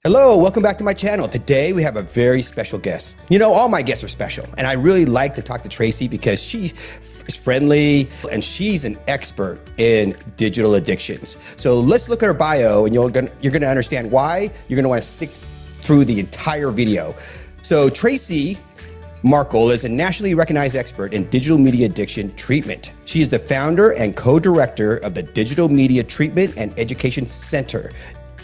Hello, welcome back to my channel. Today we have a very special guest. You know, all my guests are special, and I really like to talk to Tracy because she is friendly and she's an expert in digital addictions. So let's look at her bio, and you're gonna understand why you're gonna want to stick through the entire video. So Tracy Markle is a nationally recognized expert in digital media addiction treatment. She is the founder and co-director of the Digital Media Treatment and Education Center,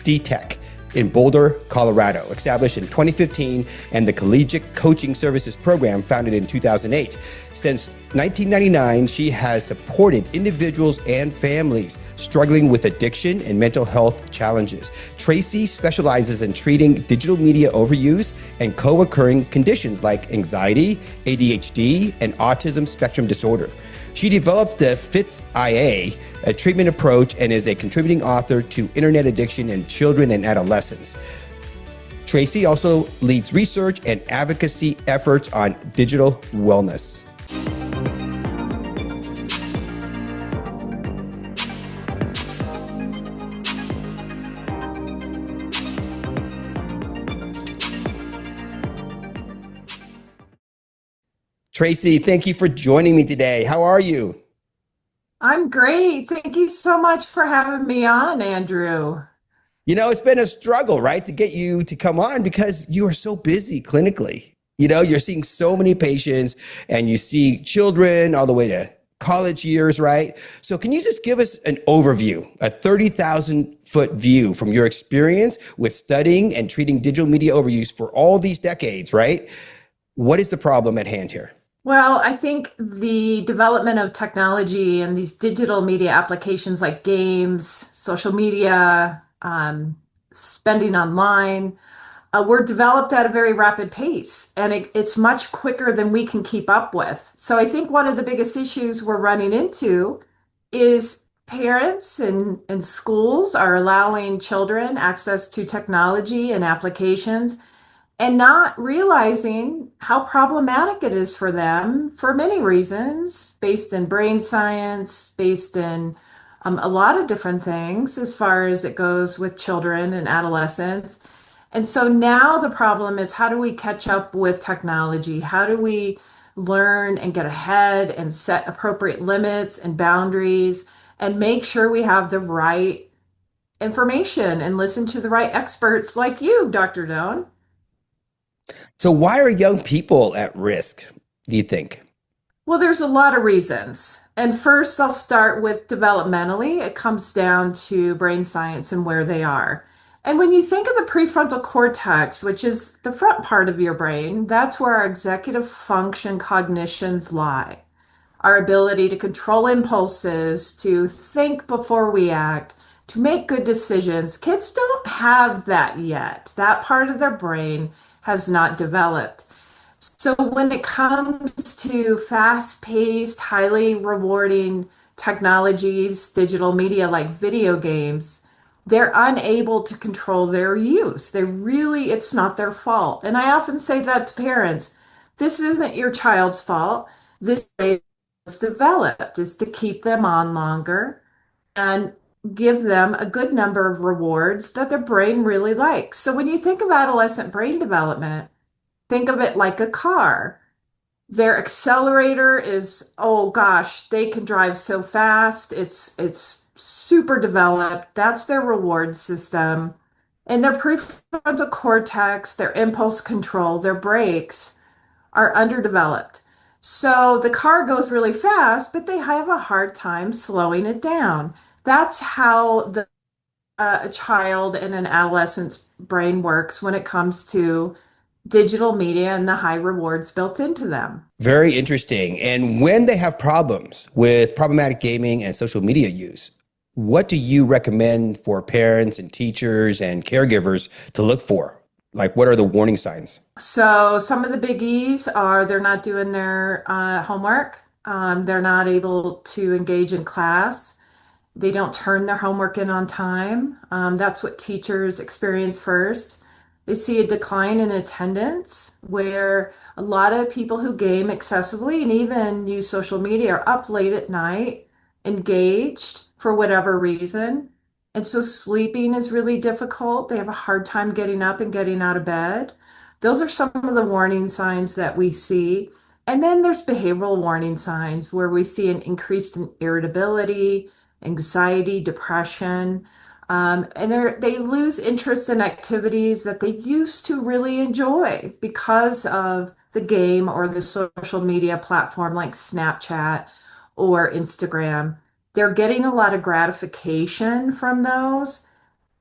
dTEC, in Boulder, Colorado, established in 2015, and the Collegiate Coaching Services program founded in 2008. Since 1999, she has supported individuals and families struggling with addiction and mental health challenges. Tracy specializes in treating digital media overuse and co-occurring conditions like anxiety, ADHD, and autism spectrum disorder. She developed the FITS-IA, a treatment approach, and is a contributing author to internet addiction in children and adolescents. Tracy also leads research and advocacy efforts on digital wellness. Tracy, thank you for joining me today. How are you? I'm great. Thank you so much for having me on, Andrew. You know, it's been a struggle, right, to get you to come on because you are so busy clinically. You know, you're seeing so many patients and you see children all the way to college years, right? So can you just give us an overview, a 30,000 foot view from your experience with studying and treating digital media overuse for all these decades, right? What is the problem at hand here? Well, I think the development of technology and these digital media applications like games, social media, spending online, were developed at a very rapid pace, and it's much quicker than we can keep up with. So I think one of the biggest issues we're running into is parents and schools are allowing children access to technology and applications and not realizing how problematic it is for them for many reasons, based in brain science, based in a lot of different things as far as it goes with children and adolescents. And so now the problem is, how do we catch up with technology? How do we learn and get ahead and set appropriate limits and boundaries and make sure we have the right information and listen to the right experts like you, Dr. Doan? So why are young people at risk, do you think? Well, there's a lot of reasons. And first, I'll start with developmentally. It comes down to brain science and where they are. And when you think of the prefrontal cortex, which is the front part of your brain, that's where our executive function cognitions lie. Our ability to control impulses, to think before we act, to make good decisions. Kids don't have that yet. That part of their brain has not developed. So when it comes to fast-paced, highly rewarding technologies, digital media like video games, they're unable to control their use. It's not their fault. And I often say that to parents. This isn't your child's fault. This is developed is to keep them on longer and give them a good number of rewards that their brain really likes. So when you think of adolescent brain development, think of it like a car. Their accelerator is, oh gosh, they can drive so fast. It's super developed. That's their reward system. And their prefrontal cortex, their impulse control, their brakes are underdeveloped. So the car goes really fast, but they have a hard time slowing it down. That's how a child and an adolescent's brain works when it comes to digital media and the high rewards built into them. Very interesting. And when they have problems with problematic gaming and social media use, what do you recommend for parents and teachers and caregivers to look for? Like, what are the warning signs? So some of the biggies are they're not doing their homework. They're not able to engage in class. They don't turn their homework in on time. That's what teachers experience first. They see a decline in attendance where a lot of people who game excessively and even use social media are up late at night, engaged for whatever reason. And so sleeping is really difficult. They have a hard time getting up and getting out of bed. Those are some of the warning signs that we see. And then there's behavioral warning signs where we see an increase in irritability, anxiety, depression. And they lose interest in activities that they used to really enjoy because of the game or the social media platform like Snapchat or Instagram. They're getting a lot of gratification from those,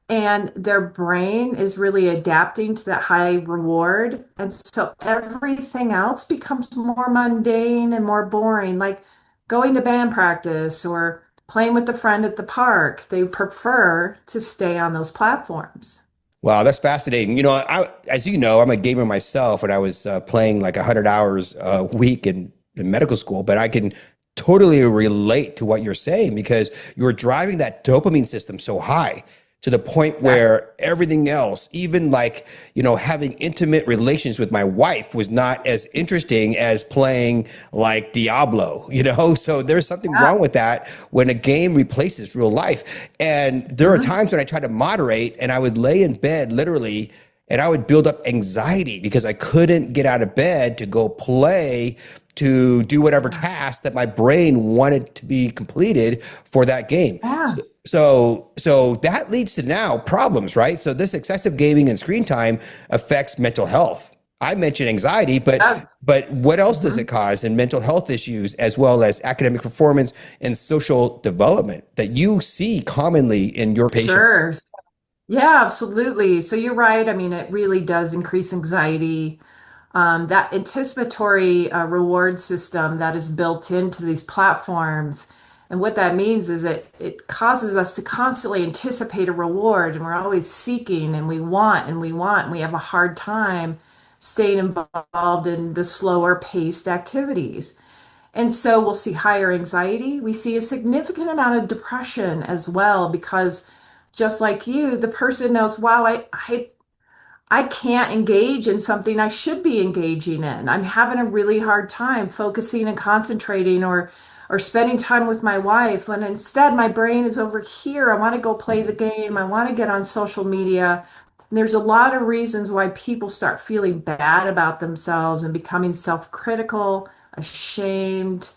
and their brain is really adapting to that high reward. And so everything else becomes more mundane and more boring, like going to band practice or playing with a friend at the park. They prefer to stay on those platforms. Wow, that's fascinating. You know, as you know, I'm a gamer myself, and I was playing like 100 hours a week in medical school, but I can totally relate to what you're saying because you're driving that dopamine system so high to the point where everything else, even like, you know, having intimate relations with my wife was not as interesting as playing like Diablo, you know? So there's something Yeah. wrong with that when a game replaces real life. And there are Mhm. times when I try to moderate and I would lay in bed literally and I would build up anxiety because I couldn't get out of bed to go play to do whatever task that my brain wanted to be completed for that game. Yeah. So that leads to now problems, right? So this excessive gaming and screen time affects mental health. I mentioned anxiety, Yeah. but what else does it Mhm. cause in mental health issues as well as academic performance and social development that you see commonly in your patients? Sure. Yeah, absolutely. So you're right. I mean, it really does increase anxiety. That anticipatory reward system that is built into these platforms. And what that means is it causes us to constantly anticipate a reward, and we're always seeking and we want and we want, and we have a hard time staying involved in the slower paced activities. And so we'll see higher anxiety. We see a significant amount of depression as well, because just like you, the person knows, wow, I can't engage in something I should be engaging in. I'm having a really hard time focusing and concentrating or spending time with my wife when instead my brain is over here. I want to go play the game. I want to get on social media. And there's a lot of reasons why people start feeling bad about themselves and becoming self-critical, ashamed.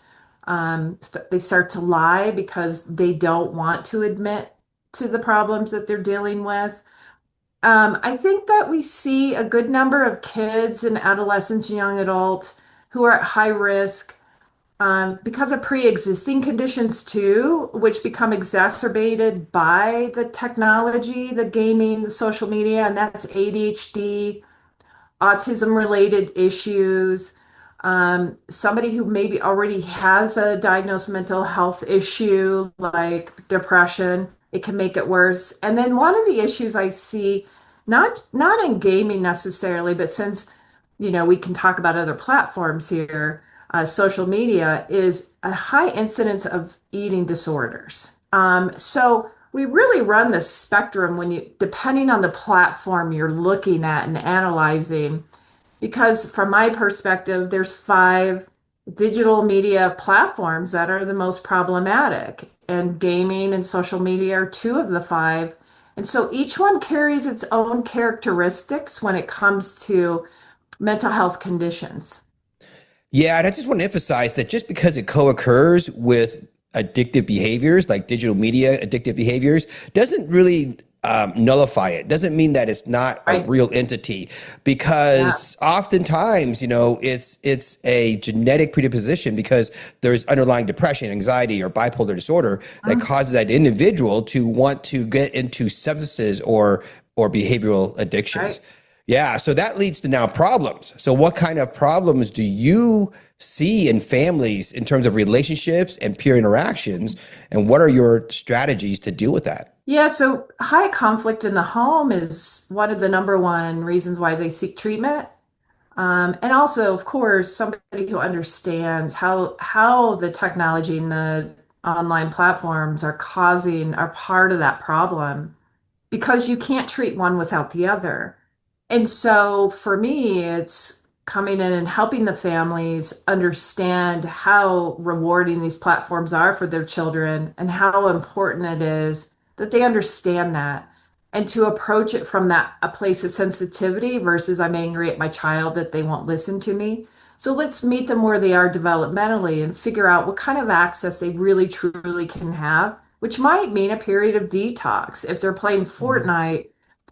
They start to lie because they don't want to admit to the problems that they're dealing with. I think that we see a good number of kids and adolescents and young adults who are at high risk because of pre-existing conditions too, which become exacerbated by the technology, the gaming, the social media, and that's ADHD, autism related issues, somebody who maybe already has a diagnosed mental health issue like depression, it can make it worse. And then one of the issues I see, not in gaming necessarily, but since we can talk about other platforms here, social media is a high incidence of eating disorders. So we really run the spectrum when depending on the platform you're looking at and analyzing, because from my perspective, there's five digital media platforms that are the most problematic, and gaming and social media are two of the five. And so each one carries its own characteristics when it comes to mental health conditions. Yeah, and I just want to emphasize that just because it co-occurs with addictive behaviors, like digital media addictive behaviors, doesn't really nullify it. Doesn't mean that it's not a Right. real entity, Yeah. because oftentimes, you know, it's a genetic predisposition because there's underlying depression, anxiety, or bipolar disorder that Mm. causes that individual to want to get into substances or behavioral addictions. Right. Yeah, so that leads to now problems. So what kind of problems do you see in families in terms of relationships and peer interactions? And what are your strategies to deal with that? Yeah, so high conflict in the home is one of the number one reasons why they seek treatment. And also, of course, somebody who understands how the technology and the online platforms are part of that problem, because you can't treat one without the other. And so for me, it's coming in and helping the families understand how rewarding these platforms are for their children and how important it is. that they understand that, and to approach it from that a place of sensitivity versus I'm angry at my child that they won't listen to me. So let's meet them where they are developmentally and figure out what kind of access they really truly can have, which might mean a period of detox. If they're playing Mhm. Fortnite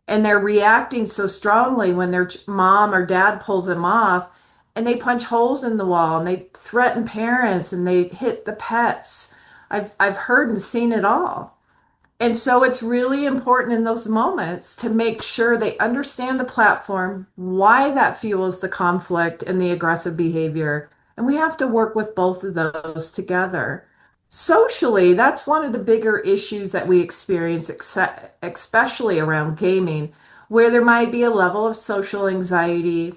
and they're reacting so strongly when their mom or dad pulls them off, and they punch holes in the wall and they threaten parents and they hit the pets. I've heard and seen it all. And so it's really important in those moments to make sure they understand the platform, why that fuels the conflict and the aggressive behavior. And we have to work with both of those together. Socially, that's one of the bigger issues that we experience, especially around gaming, where there might be a level of social anxiety,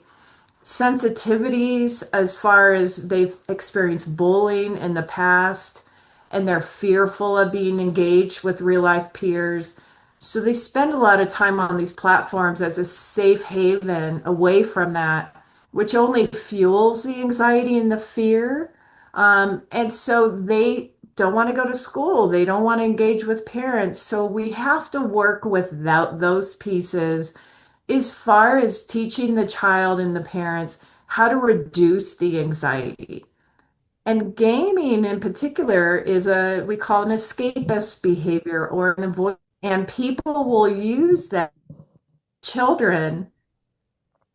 sensitivities as far as they've experienced bullying in the past and they're fearful of being engaged with real life peers. So they spend a lot of time on these platforms as a safe haven away from that, which only fuels the anxiety and the fear. And so they don't want to go to school. They don't want to engage with parents. So we have to work without those pieces as far as teaching the child and the parents how to reduce the anxiety. And gaming in particular is we call an escapist behavior or an avoid, and people will use that children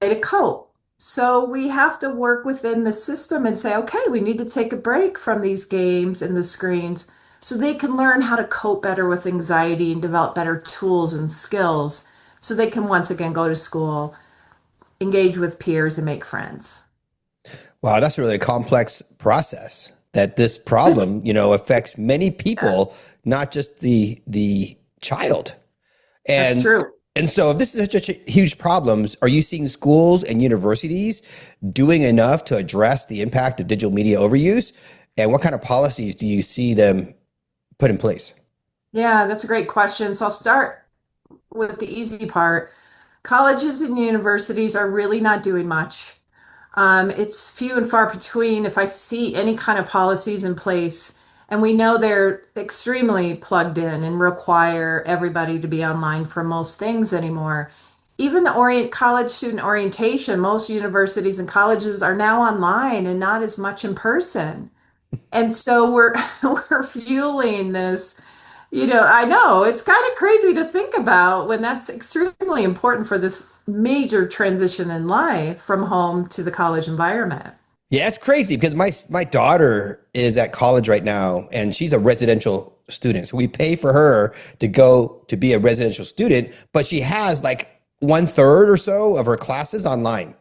to cope. So we have to work within the system and say, okay, we need to take a break from these games and the screens so they can learn how to cope better with anxiety and develop better tools and skills so they can once again go to school, engage with peers, and make friends. Wow, that's a really complex process. That this problem, affects many Yeah, people, not just the child. that's And true. and so if this is such a huge problems, are you seeing schools and universities doing enough to address the impact of digital media overuse? And what kind of policies do you see them put in place? Yeah, that's a great question. So I'll start with the easy part. Colleges and universities are really not doing much. It's few and far between if I see any kind of policies in place. And we know they're extremely plugged in and require everybody to be online for most things anymore. Even the college student orientation, most universities and colleges are now online and not as much in person. And so we're we're fueling this. I know it's kind of crazy to think about when that's extremely important for this major transition in life from home to the college environment. Yeah, it's crazy because my daughter is at college right now and she's a residential student. So we pay for her to go to be a residential student, but she has like 1/3 or so of her classes online.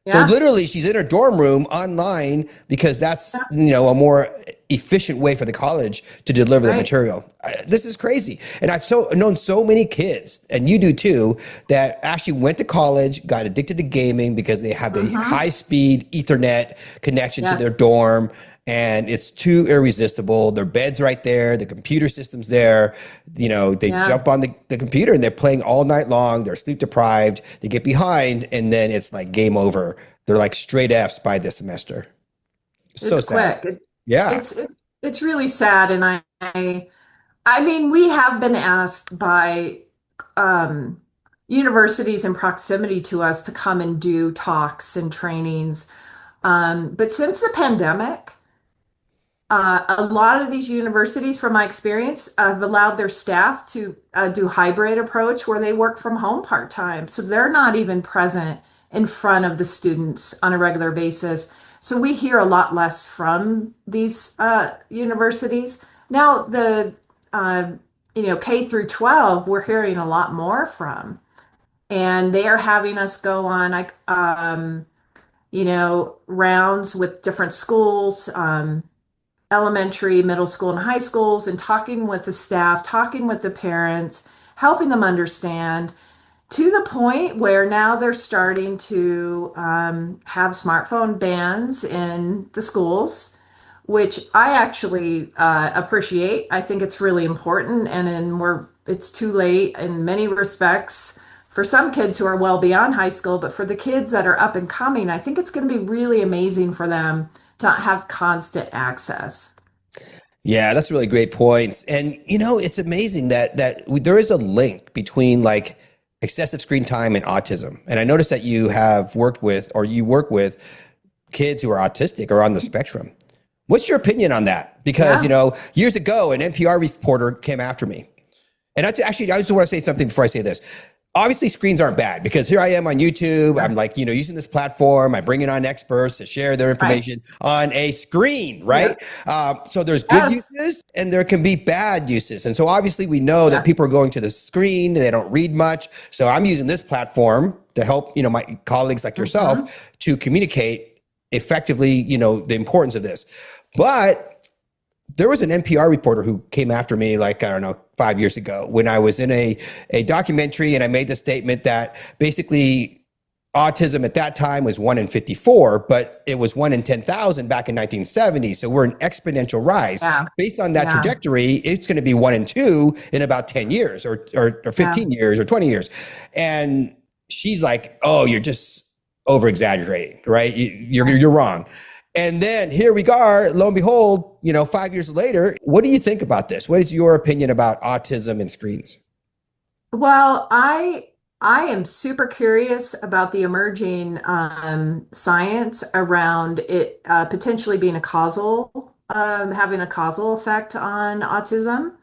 So Yeah, literally she's in her dorm room online because that's, a more efficient way for the college to deliver the right. material. This is crazy. And I've known so many kids, and you do too, that actually went to college, got addicted to gaming because they have the Hmm. high speed Ethernet connection to their Yes. dorm and it's too irresistible. Their bed's right there, the computer system's there. They Yeah. jump on the computer and they're playing all night long. They're sleep deprived. They get behind, and then it's like game over. They're like straight F's by this semester. So It's sad. quick. Yeah. It's really sad, and I mean, we have been asked by um, universities in proximity to us to come and do talks and trainings. But since the pandemic, a lot of these universities, from my experience, have allowed their staff to do hybrid approach where they work from home part-time. So they're not even present in front of the students on a regular basis. So we hear a lot less from these universities. Now, uh, K through 12, we're hearing a lot more from, and they are having us go on like, rounds with different schools. Elementary, middle school, and high schools and talking with the staff, talking with the parents, helping them understand to the point where now they're starting to have smartphone bans in the schools, which I actually appreciate. I think it's really important, and it's too late in many respects for some kids who are well beyond high school, but for the kids that are up and coming, I think it's going to be really amazing for them to have constant access. Yeah, that's a really great points. And it's amazing that there is a link between like excessive screen time and autism. And I noticed that you have worked with, or you work with kids who are autistic or on the spectrum. What's your opinion on that? Because, Yeah. years ago, an NPR reporter came after me. And that's actually, I just want to say something before I say this. Obviously, screens aren't bad because here I am on YouTube. I'm like, using this platform. I'm bringing on experts to share their Right. information on a screen, Yeah. right? So there's good Yes. uses and there can be bad uses. And so obviously we know that Yeah. people are going to the screen. They don't read much. So I'm using this platform to help, my colleagues like Hmm. yourself to communicate effectively, the importance of this. But there was an NPR reporter who came after me, like, I don't know, 5 years ago when I was in a documentary and I made the statement that basically autism at that time was 1 in 54, but it was 1 in 10,000 back in 1970. So we're an exponential rise. Yeah. Based on that Yeah. trajectory, it's going to be 1 in 2 in about 10 years or Yeah. 15 years or 20 years. And she's like, oh, you're just over exaggerating, right? You're wrong. And then here we are, lo and behold, 5 years later. What do you think about this? What is your opinion about autism and screens? Well, I am super curious about the emerging science around it potentially being having a causal effect on autism.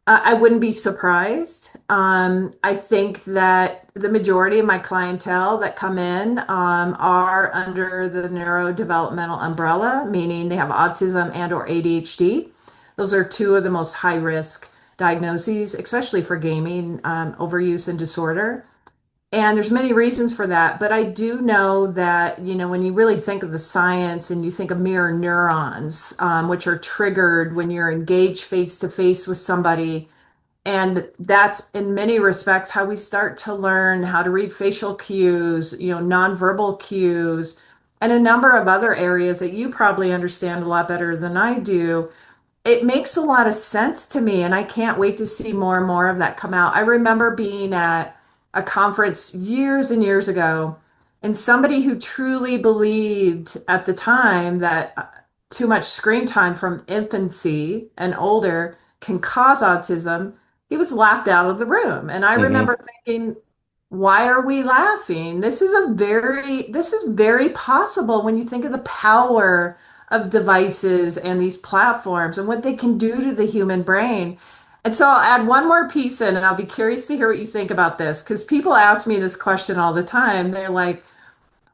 I wouldn't be surprised. I think that the majority of my clientele that come in are under the neurodevelopmental umbrella, meaning they have autism and or ADHD. Those are two of the most high risk diagnoses, especially for gaming, overuse and disorder. And there's many reasons for that, but I do know that, when you really think of the science and you think of mirror neurons, which are triggered when you're engaged face to face with somebody, and that's in many respects how we start to learn how to read facial cues, nonverbal cues, and a number of other areas that you probably understand a lot better than I do. It makes a lot of sense to me, and I can't wait to see more and more of that come out. I remember being at a conference years and years ago, and somebody who truly believed at the time that too much screen time from infancy and older can cause autism, he was laughed out of the room. And I Hmm. remember thinking, why are we laughing? This is very possible when you think of the power of devices and these platforms and what they can do to the human brain. And so I'll add one more piece in, and I'll be curious to hear what you think about this because people ask me this question all the time. They're like,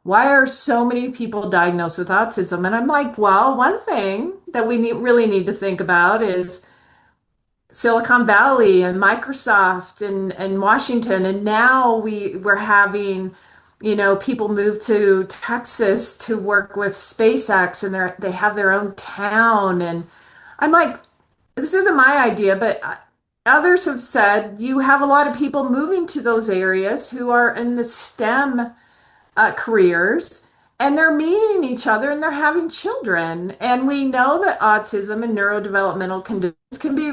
why are so many people diagnosed with autism? And I'm like, well, one thing that really need to think about is Silicon Valley and Microsoft and Washington. And now we're having, people move to Texas to work with SpaceX and they have their own town. And I'm like, this isn't my idea, but others have said you have a lot of people moving to those areas who are in the STEM careers and they're meeting each other and they're having children. And we know that autism and neurodevelopmental conditions can be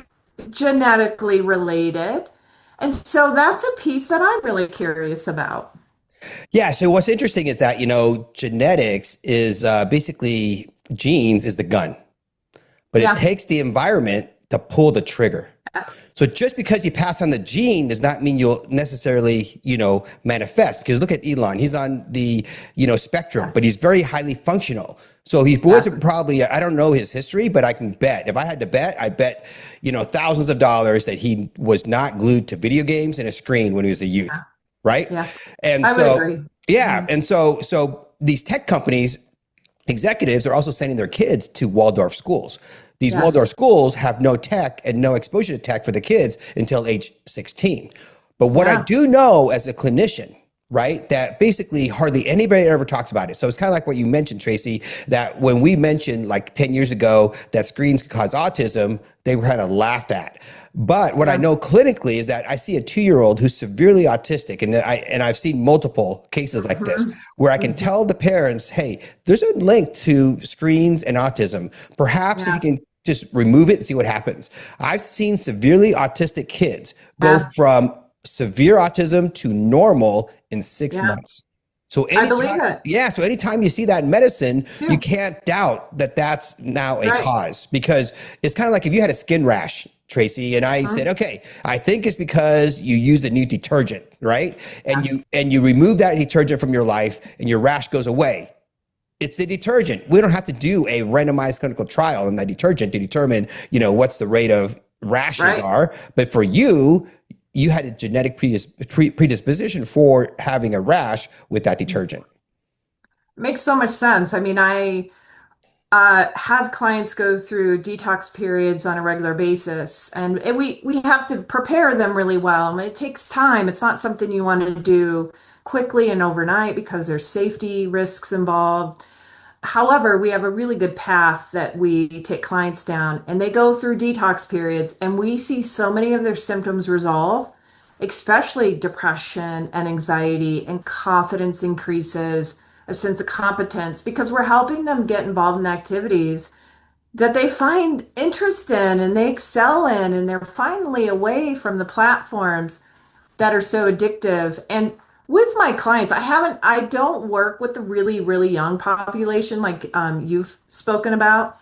genetically related. And so that's a piece that I'm really curious about. Yeah. So what's interesting is that, genetics is basically genes is the gun, but it Yeah. takes the environment to pull the trigger. Yes. So just because you pass on the gene does not mean you'll necessarily, manifest. Because look at Elon, he's on the, spectrum, but Yes. he's very highly functional. So he wasn't Exactly. probably, I don't know his history, but I can bet. If I had to bet, I bet, thousands of dollars that he was not glued to video games and a screen when he was a youth, Yeah. right? Yes. And I would so, agree. yeah. Mhm. And so these tech companies executives are also sending their kids to Waldorf schools. These Waldorf Yes. schools have no tech and no exposure to tech for the kids until age 16. But what I Yeah. do know as a clinician, right, that basically hardly anybody ever talks about it. So it's kind of like what you mentioned, Tracy, that when we mentioned like 10 years ago that screens could cause autism, they were kind of laughed at. But what I Yeah. know clinically is that I see a 2-year-old who's severely autistic, and I've seen multiple cases like this Mhm. where I can Mhm. tell the parents, hey, there's a link to screens and autism. Perhaps if Yeah. you can just remove it and see what happens. I've seen severely autistic kids go Yeah. from severe autism to normal in six Yeah. months. So I believe anytime, it. yeah. So anytime you see that in medicine, you Yeah. can't doubt that that's now a Right. cause, because it's kind of like if you had a skin rash, Tracy, and I said, Mhm. okay, I think it's because you used a new detergent, right? Yeah. And you remove that detergent from your life, and your rash goes away. It's the detergent. We don't have to do a randomized clinical trial on that detergent to determine, what's the rate of That's rashes right. are. But for you, you had a genetic predisposition for having a rash with that detergent. Makes so much sense. I mean, I have clients go through detox periods on a regular basis, and we have to prepare them really well. I mean, it takes time. It's not something you want to do quickly and overnight because there's safety risks involved. However, we have a really good path that we take clients down, and they go through detox periods, and we see so many of their symptoms resolve, especially depression and anxiety, and confidence increases, a sense of competence, because we're helping them get involved in activities that they find interest in and they excel in, and they're finally away from the platforms that are so addictive. And with my clients, I don't work with the really, really young population like you've spoken about.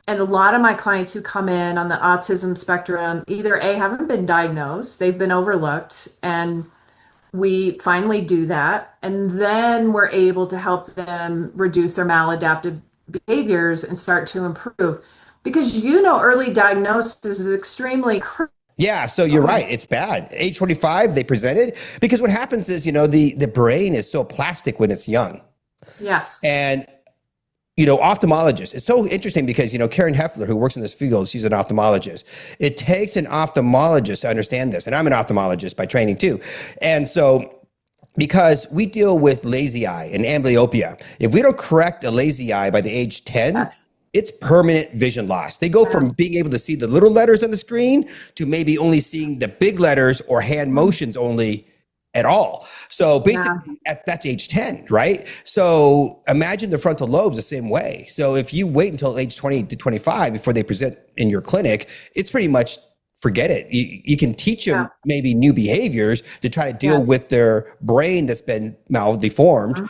And a lot of my clients who come in on the autism spectrum either A, haven't been diagnosed, they've been overlooked, and we finally do that. And then we're able to help them reduce their maladaptive behaviors and start to improve. Because early diagnosis is extremely critical. Yeah, so you're right. It's bad. Age 25, they presented, because what happens is, the brain is so plastic when it's young. Yes. And ophthalmologists. It's so interesting because, Karen Heffler, who works in this field, she's an ophthalmologist. It takes an ophthalmologist to understand this. And I'm an ophthalmologist by training too. And so, because we deal with lazy eye and amblyopia, if we don't correct a lazy eye by the age 10, Yes. it's permanent vision loss. They go from being able to see the little letters on the screen to maybe only seeing the big letters or hand motions only at all. So Yeah. basically that's age 10, right? So imagine the frontal lobes the same way. So if you wait until age 20 to 25 before they present in your clinic, it's pretty much forget it. You can teach them maybe new behaviors to try to deal with their brain that's been maldeformed,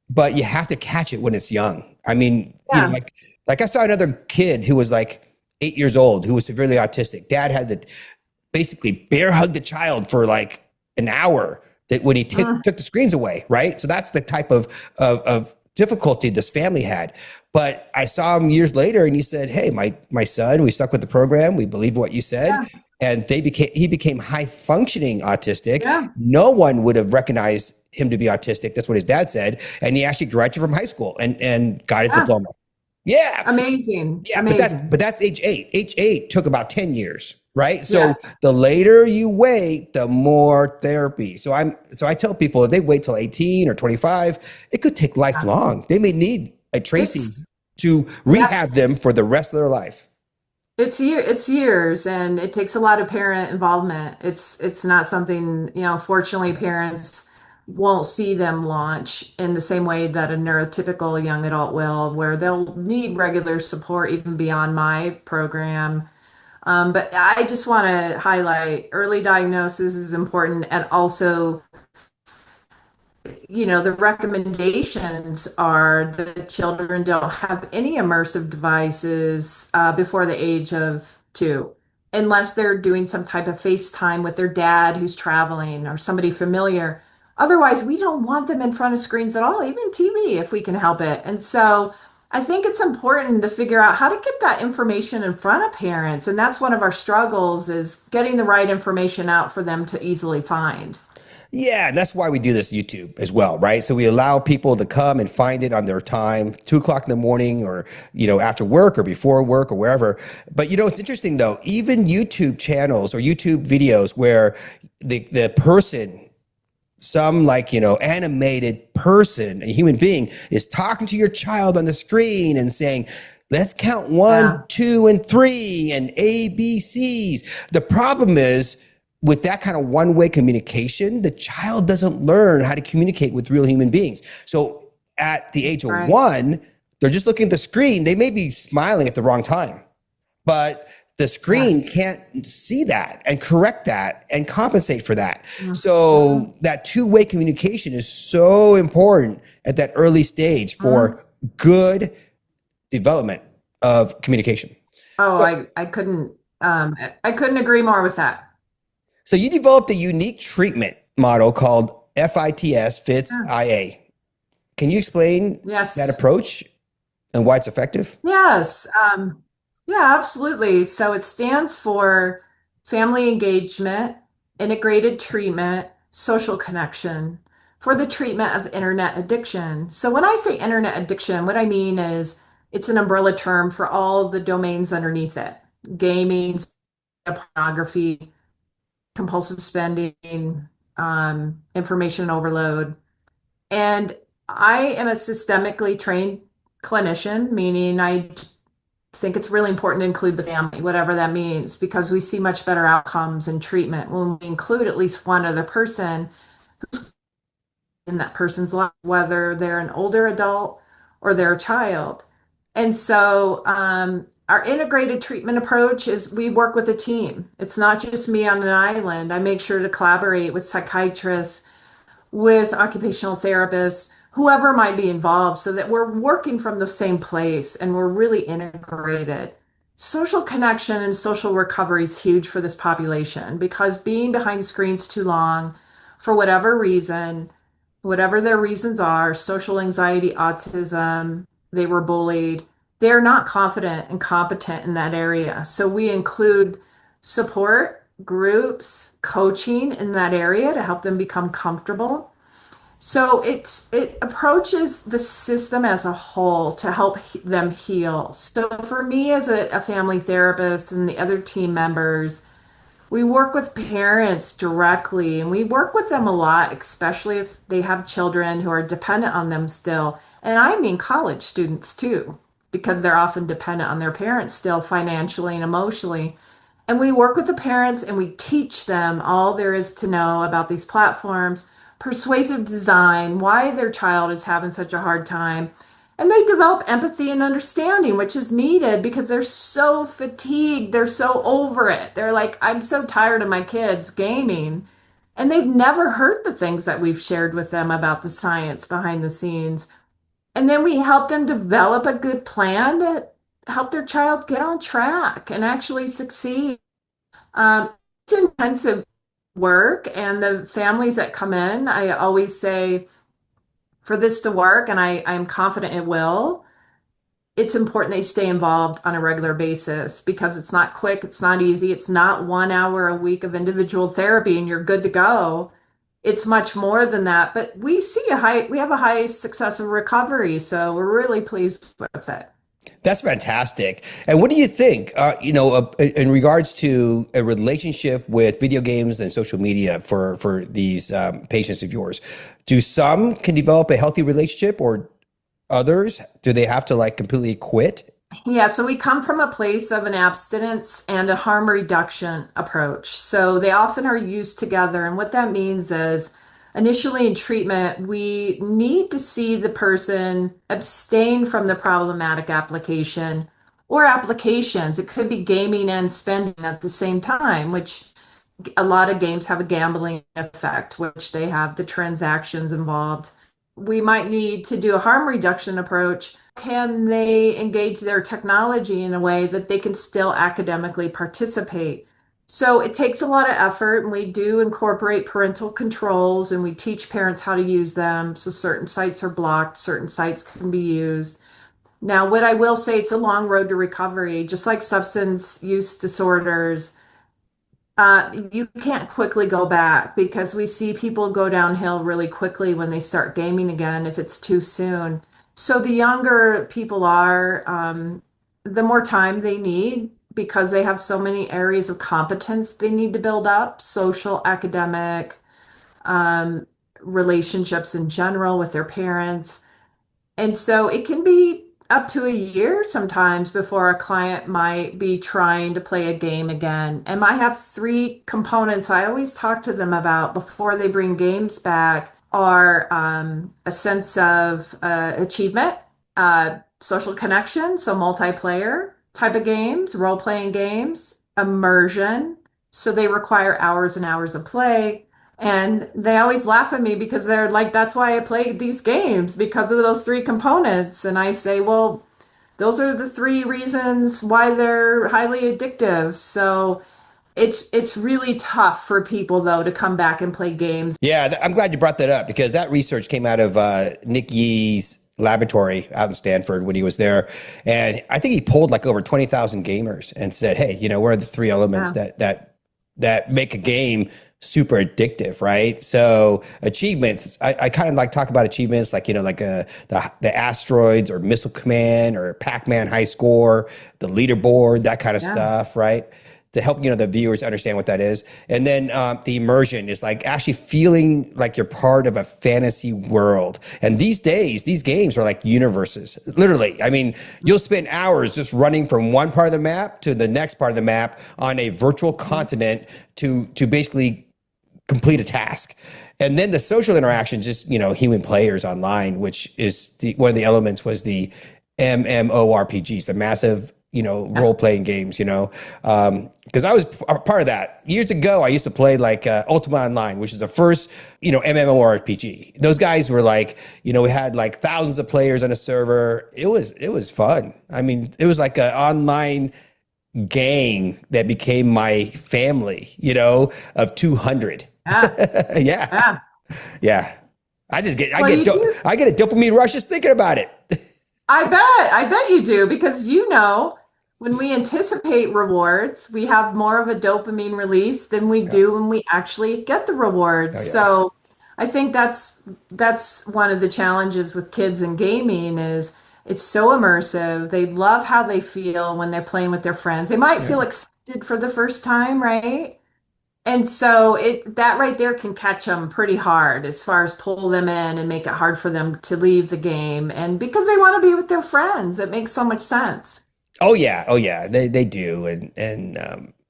but you have to catch it when it's young. I mean, Yeah. like I saw another kid who was like 8 years old who was severely autistic. Dad had to basically bear hug the child for like an hour that when he took the screens away, right? So that's the type of difficulty this family had. But I saw him years later, and he said, "Hey, my son, we stuck with the program. We believed what you said." Yeah. And he became high functioning autistic. Yeah. No one would have recognized him to be autistic. That's what his dad said. And he actually graduated from high school and got his diploma. Yeah. Amazing. Yeah, Amazing. but that's age 8. Age 8 took about 10 years, right? So Yes. the later you wait, the more therapy. So I tell people if they wait till 18 or 25, it could take lifelong. They may need a Tracy It's to yes. rehab them for the rest of their life. It's years, and it takes a lot of parent involvement. It's not something, fortunately parents won't see them launch in the same way that a neurotypical young adult will, where they'll need regular support even beyond my program. But I just want to highlight early diagnosis is important, and also the recommendations are that children don't have any immersive devices before the age of 2, unless they're doing some type of FaceTime with their dad who's traveling or somebody familiar. Otherwise, we don't want them in front of screens at all, even TV, if we can help it. And so I think it's important to figure out how to get that information in front of parents. And that's one of our struggles, is getting the right information out for them to easily find. Yeah, and that's why we do this YouTube as well, right? So we allow people to come and find it on their time, 2 o'clock in the morning, or after work or before work or wherever. But it's interesting though, even YouTube channels or YouTube videos where the person, some animated person, a human being, is talking to your child on the screen and saying, let's count 1, 2, and 3 and ABCs. The problem is, with that kind of one-way communication, the child doesn't learn how to communicate with real human beings. So at the age of 1, they're just looking at the screen. They may be smiling at the wrong time, but the Yes. screen can't see that and correct that and compensate for that. Mhm. So that two-way communication is so important at that early stage Mhm. for good development of communication. Oh, So, I couldn't agree more with that. so you developed a unique treatment model called FITS fits Yeah. IA. Can you explain that Yes. approach and why it's effective? Yes. Yeah, absolutely. So it stands for family engagement, integrated treatment, social connection for the treatment of internet addiction. So when I say internet addiction, what I mean is it's an umbrella term for all the domains underneath it: gaming, pornography, compulsive spending, information overload. And I am a systemically trained clinician, meaning I think it's really important to include the family, whatever that means, because we see much better outcomes in treatment when we include at least one other person in that person's life, whether they're an older adult or they're a child. And so, our integrated treatment approach is we work with a team. It's not just me on an island. I make sure to collaborate with psychiatrists, with occupational therapists, whoever might be involved, so that we're working from the same place and we're really integrated. Social connection and social recovery is huge for this population because being behind screens too long, for whatever reason, whatever their reasons are, social anxiety, autism, they were bullied, they're not confident and competent in that area. So we include support groups, coaching in that area to help them become comfortable. So it approaches the system as a whole to help them heal. So for me as a family therapist and the other team members, we work with parents directly and we work with them a lot, especially if they have children who are dependent on them still. And I mean college students too, because they're often dependent on their parents still financially and emotionally. And we work with the parents and we teach them all there is to know about these platforms, persuasive design, why their child is having such a hard time. And they develop empathy and understanding, which is needed because they're so fatigued. They're so over it. They're like, I'm so tired of my kids gaming. And they've never heard the things that we've shared with them about the science behind the scenes. And then we help them develop a good plan to help their child get on track and actually succeed. It's intensive work, and the families that come in, I always say, for this to work, and I'm confident it will, it's important they stay involved on a regular basis because it's not quick, it's not easy, it's not 1 hour a week of individual therapy and you're good to go. It's much more than that, but we have a high success of recovery, so we're really pleased with it. That's fantastic. And what do you think, in regards to a relationship with video games and social media for these patients of yours? Do some can develop a healthy relationship, or others, do they have to like completely quit? Yeah, so we come from a place of an abstinence and a harm reduction approach. So they often are used together. And what that means is initially in treatment, we need to see the person abstain from the problematic application or applications. It could be gaming and spending at the same time, which a lot of games have a gambling effect, which they have the transactions involved. We might need to do a harm reduction approach. Can they engage their technology in a way that they can still academically participate? So it takes a lot of effort, and we do incorporate parental controls and we teach parents how to use them. So certain sites are blocked, certain sites can be used. Now, what I will say, it's a long road to recovery, just like substance use disorders. You can't quickly go back because we see people go downhill really quickly when they start gaming again if it's too soon. So the younger people are, the more time they need because they have so many areas of competence they need to build up, social, academic, um, relationships in general with their parents. And so it can be up to a year sometimes before a client might be trying to play a game again. And I have three components I always talk to them about before they bring games back are a sense of achievement, social connection, so multiplayer, type of games, role-playing games, immersion. So they require hours and hours of play. And they always laugh at me because they're like, that's why I play these games, because of those three components. And I say, well, those are the three reasons why they're highly addictive. So it's really tough for people though to come back and play games. Yeah, I'm glad you brought that up because that research came out of Nick Yee's laboratory out in Stanford when he was there. And I think he polled like over 20,000 gamers and said, hey, what are the three elements that make a game super addictive, right? So achievements, I kind of like talk about achievements like, like the asteroids or Missile Command or Pac-Man high score, the leaderboard, that kind of stuff, right? To help, the viewers understand what that is. And then the immersion is like actually feeling like you're part of a fantasy world. And these days, these games are like universes, literally. I mean, you'll spend hours just running from one part of the map to the next part of the map on a virtual continent to basically complete a task. And then the social interactions, just, human players online, which is one of the elements was the MMORPGs, the massive role-playing games, because I was a part of that. Years ago, I used to play like Ultima Online, which is the first, MMORPG. Those guys were like, we had like thousands of players on a server. It was fun. I mean, it was like an online gang that became my family, of 200. Yeah. Yeah. Yeah. I get a dopamine rush just thinking about it. I bet you do, because when we anticipate rewards, we have more of a dopamine release than we do when we actually get the rewards. Oh, yeah. So I think that's one of the challenges with kids and gaming is it's so immersive. They love how they feel when they're playing with their friends. They might feel excited for the first time, right? And so that right there can catch them pretty hard as far as pull them in and make it hard for them to leave the game. And because they want to be with their friends, it makes so much sense. Oh yeah, they do. And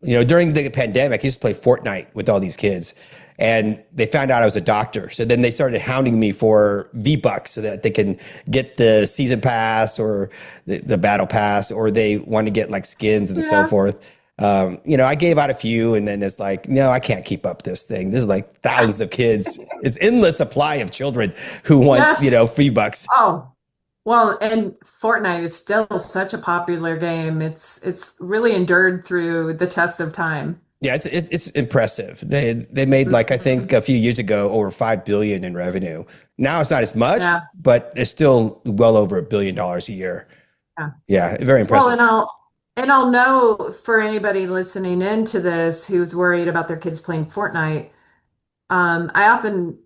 during the pandemic, I used to play Fortnite with all these kids, and they found out I was a doctor. So then they started hounding me for V-Bucks so that they can get the season pass or the battle pass, or they want to get like skins and so forth. I gave out a few, and then it's like, no, I can't keep up this thing. There's like thousands of kids. It's endless supply of children who want, free bucks. Oh, well, and Fortnite is still such a popular game. It's really endured through the test of time. Yeah, it's impressive. They made like, I think a few years ago over 5 billion in revenue. Now it's not as much, but it's still well over $1 billion a year. Yeah, very impressive. Well, and I'll know for anybody listening into this who's worried about their kids playing Fortnite, I often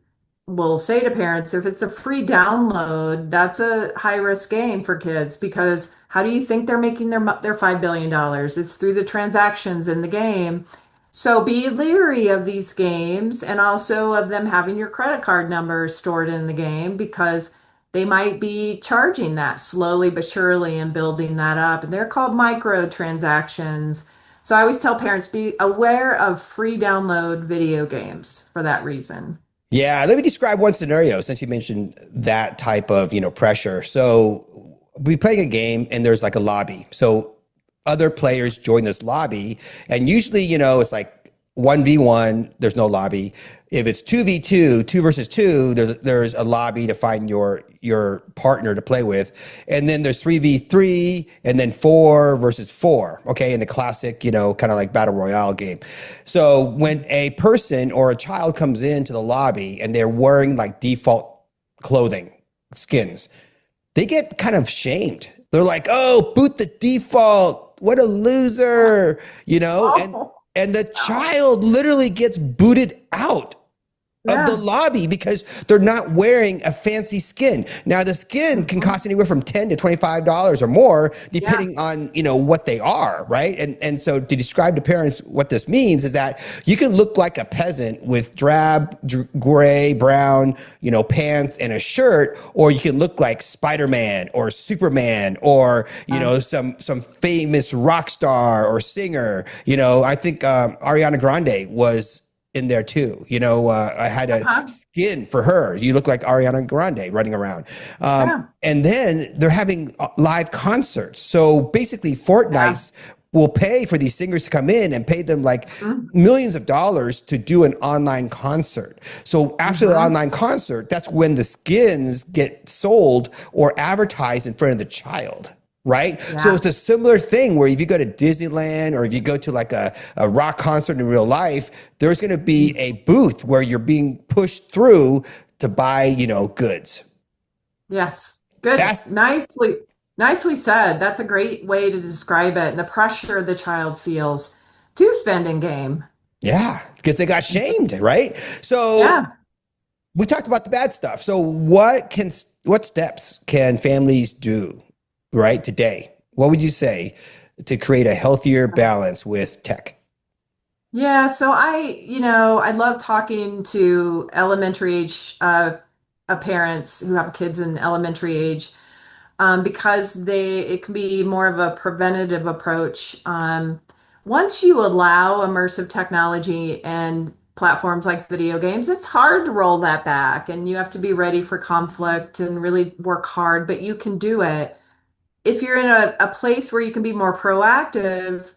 will say to parents, if it's a free download, that's a high risk game for kids, because how do you think they're making their $5 billion? It's through the transactions in the game. So be leery of these games and also of them having your credit card number stored in the game, because they might be charging that slowly but surely and building that up. And they're called microtransactions. So I always tell parents, be aware of free download video games for that reason. Yeah, let me describe one scenario since you mentioned that type of, pressure. So we playing a game and there's like a lobby. So other players join this lobby, and usually, it's like 1v1, there's no lobby. If it's 2v2, 2 versus 2, there's a lobby to find your partner to play with. And then there's 3v3 and then 4 versus 4, okay, in the classic, kind of like battle royale game. So when a person or a child comes into the lobby and they're wearing like default clothing, skins, they get kind of shamed. They're like, oh, boot the default. What a loser, and the child literally gets booted out of the lobby because they're not wearing a fancy skin. Now, the skin can cost anywhere from $10 to $25 or more, depending on, what they are, right? And so to describe to parents what this means is that you can look like a peasant with drab, gray, brown, pants and a shirt, or you can look like Spider-Man or Superman or, some famous rock star or singer. I think Ariana Grande was in there too. I had a Uh-huh. skin for her. You look like Ariana Grande running around. Yeah. And then they're having live concerts. So basically, Yeah. Fortnite's will pay for these singers to come in and pay them like Mhm. millions of dollars to do an online concert. So after the Mhm. online concert, that's when the skins get sold or advertised in front of the child. Right. So Yeah. it's a similar thing where if you go to Disneyland or if you go to like a rock concert in real life, there's going to be a booth where you're being pushed through to buy, goods. Yes. Good. That's, Nicely said. That's a great way to describe it. And the pressure the child feels to spend in game. yeah, because they got shamed. Right. So Yeah. we talked about the bad stuff. So what steps can families do right today? What would you say to create a healthier balance with tech? Yeah, so I love talking to elementary age parents who have kids in elementary age because it can be more of a preventative approach. Once you allow immersive technology and platforms like video games, it's hard to roll that back, and you have to be ready for conflict and really work hard, but you can do it. If you're in a place where you can be more proactive,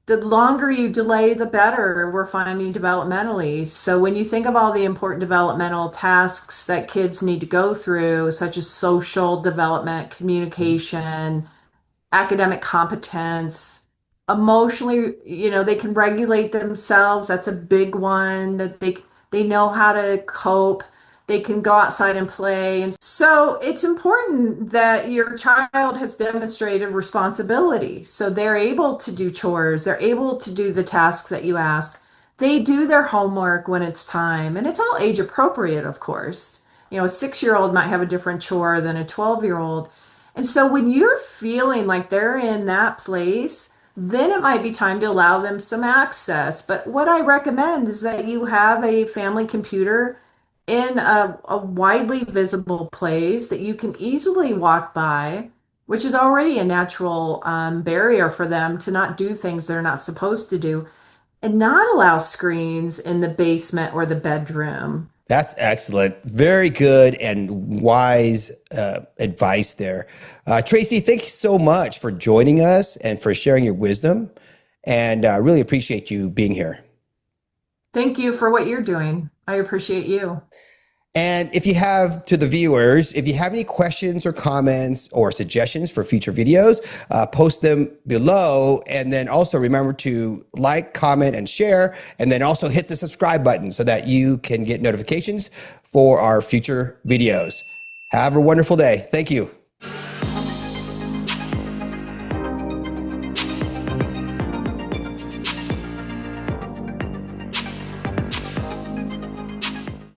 the longer you delay, the better we're finding developmentally. So when you think of all the important developmental tasks that kids need to go through, such as social development, communication, academic competence, emotionally, they can regulate themselves. That's a big one that they know how to cope. They can go outside and play. And so it's important that your child has demonstrated responsibility. So they're able to do chores, they're able to do the tasks that you ask. They do their homework when it's time, and it's all age appropriate, of course. A 6-year-old might have a different chore than a 12-year-old. And so when you're feeling like they're in that place, then it might be time to allow them some access. But what I recommend is that you have a family computer in a widely visible place that you can easily walk by, which is already a natural barrier for them to not do things they're not supposed to do, and not allow screens in the basement or the bedroom. That's excellent. Very good and wise advice there. Tracy, thank you so much for joining us and for sharing your wisdom. And I really appreciate you being here. Thank you for what you're doing. I appreciate you. And if you have, to the viewers, if you have any questions or comments or suggestions for future videos, post them below. And then also remember to like, comment, and share. And then also hit the subscribe button so that you can get notifications for our future videos. Have a wonderful day. Thank you.